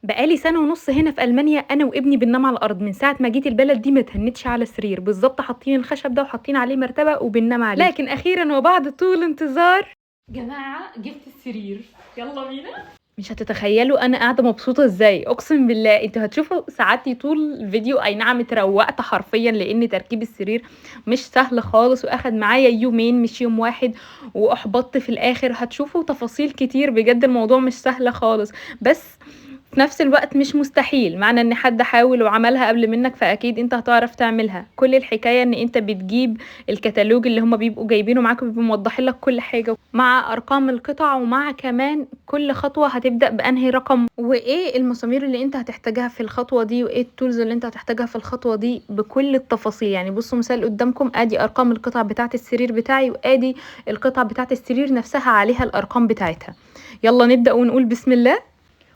بقالي سنة ونص هنا في ألمانيا، أنا وابني بننام على الأرض. من ساعة ما جيت البلد دي ما اتهنتش على سرير، بالظبط حاطين الخشب ده وحاطين عليه مرتبة وبننام عليه. لكن أخيرا وبعد طول انتظار جماعة جبت السرير، يلا بينا. مش هتتخيلوا انا قاعده مبسوطه ازاي، اقسم بالله. انتوا هتشوفوا ساعاتي طول الفيديو. اي نعم اتروقت حرفيا، لان تركيب السرير مش سهل خالص، واخد معايا يومين مش يوم واحد، واحبطت في الاخر. هتشوفوا تفاصيل كتير بجد، الموضوع مش سهل خالص، بس في نفس الوقت مش مستحيل. معنى ان حد حاول وعملها قبل منك فاكيد انت هتعرف تعملها. كل الحكايه ان انت بتجيب الكتالوج اللي هما بيبقوا جايبينه معاكم، بيبقوا موضحين لك كل حاجه مع ارقام القطع، ومع كمان كل خطوه هتبدا بانهي رقم، وايه المسامير اللي انت هتحتاجها في الخطوه دي، وايه التولز اللي انت هتحتاجها في الخطوه دي بكل التفاصيل. يعني بصوا مثال قدامكم، ادي ارقام القطع بتاعه السرير بتاعي، وادي القطع بتاعه السرير نفسها عليها الارقام بتاعتها. يلا نبدا ونقول بسم الله.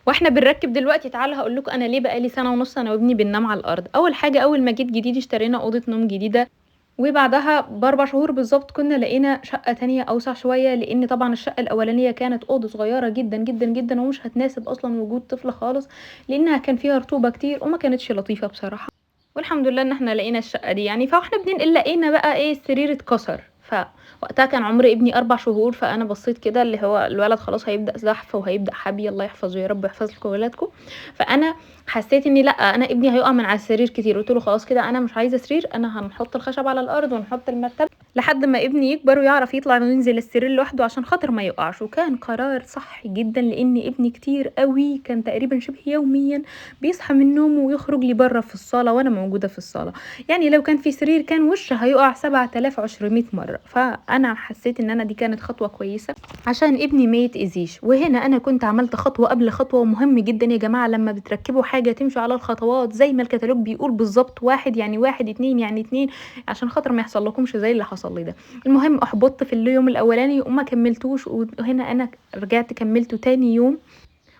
واحنا بنركب دلوقتي، تعالوا هقول لكم انا ليه بقالي سنه ونص انا وابني بننام على الارض. اول حاجه، اول ما جيت جديد اشترينا اوضه نوم جديده، وبعدها ب4 شهور بالظبط كنا لقينا شقه تانية اوسع شويه، لان طبعا الشقه الاولانيه كانت اوضه صغيره جدا جدا جدا، ومش هتناسب اصلا وجود طفل خالص، لانها كان فيها رطوبه كتير وما كانتش لطيفه بصراحه. والحمد لله ان احنا لقينا الشقه دي يعني. فاحنا بننقل لقينا بقى ايه، السرير اتكسر. فوقتها كان عمر ابني 4 شهور، فانا بصيت كده اللي هو الولد خلاص هيبدا زحف وهيبدا حبي، الله يحفظه يا رب يحفظ لكم ولادكم. فانا حسيت اني لا، انا ابني هيقع من على السرير كتير. قلت له خلاص كده انا مش عايزه سرير، انا هنحط الخشب على الارض ونحط المرتبه لحد ما ابني يكبر ويعرف يطلع وينزل السرير لوحده، عشان خاطر ما يقعش. وكان قرار صح جدا، لان ابني كتير قوي كان تقريبا شبه يوميا بيصحى من نومه ويخرج لي بره في الصاله وانا موجوده في الصاله. يعني لو كان في سرير كان وشه هيقع 7200 مره. فانا حسيت ان انا دي كانت خطوه كويسه عشان ابني ما يتاذيش. وهنا انا كنت عملت خطوه قبل خطوه، ومهم جدا يا جماعه لما بتركبوا حاجه تمشوا على الخطوات زي ما الكتالوج بيقول بالظبط. واحد يعني واحد، اتنين يعني اتنين، عشان خاطر ما يحصل لكمش زي اللي حصل لي ده. المهم احبطت في اليوم الاولاني وما كملتوش، وهنا انا رجعت كملته تاني يوم.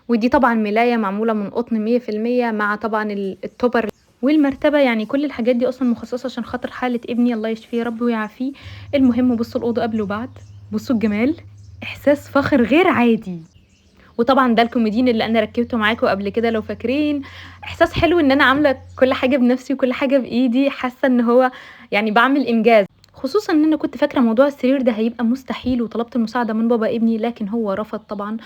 ودي طبعا ملايه معموله من قطن 100%، مع طبعا التوبر والمرتبه. يعني كل الحاجات دي اصلا مخصصه عشان خاطر حاله ابني، الله يشفيه يا رب ويعافيه. المهم بصوا الاوضه قبل وبعد، بصوا الجمال، احساس فخر غير عادي. وطبعا ده الكوميدين اللي انا ركبته معاكم قبل كده لو فاكرين. احساس حلو ان انا عامله كل حاجه بنفسي وكل حاجه بايدي، حاسه ان هو يعني بعمل انجاز. خصوصا ان انا كنت فاكره موضوع السرير ده هيبقى مستحيل، وطلبت المساعده من بابا ابني لكن هو رفض طبعا.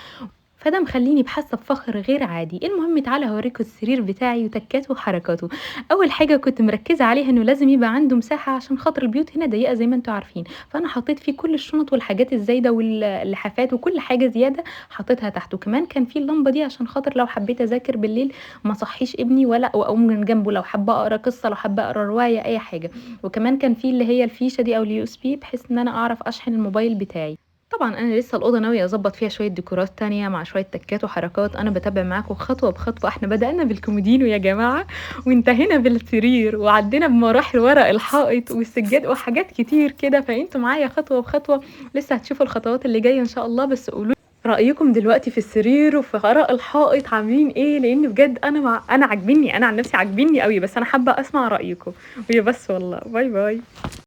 فده مخليني بحاسه بفخر غير عادي. المهم تعالى هوريكم السرير بتاعي وتكاته وحركاته. اول حاجه كنت مركزه عليها انه لازم يبقى عنده مساحه، عشان خاطر البيوت هنا ضيقه زي ما انتم عارفين. فانا حطيت فيه كل الشنط والحاجات الزايده واللحافات وكل حاجه زياده حطيتها تحت. وكمان كان فيه اللمبه دي عشان خاطر لو حبيت اذاكر بالليل ما صحيش ابني، ولا اقوم من جنبه لو حابه اقرا قصه، لو حابه اقرا روايه، اي حاجه. وكمان كان فيه اللي هي الفيشه دي او اليو اس بي، بحيث ان انا اعرف اشحن الموبايل بتاعي. طبعا انا لسه الاوضه ناويه اظبط فيها شويه ديكورات تانية مع شويه تكات وحركات. انا بتابع معاكم خطوه بخطوه. احنا بدانا بالكومودينو يا جماعه، وانتهينا بالسرير، وعدينا بمراحل ورق الحائط والسجاد وحاجات كتير كده. فانتوا معايا خطوه بخطوه، لسه هتشوفوا الخطوات اللي جايه ان شاء الله. بس قولوا رايكم دلوقتي في السرير وفي ورق الحائط عاملين ايه، لان بجد انا عاجبني، انا عن نفسي عاجبني قوي، بس انا حابه اسمع رايكم. ويا بس والله، باي باي.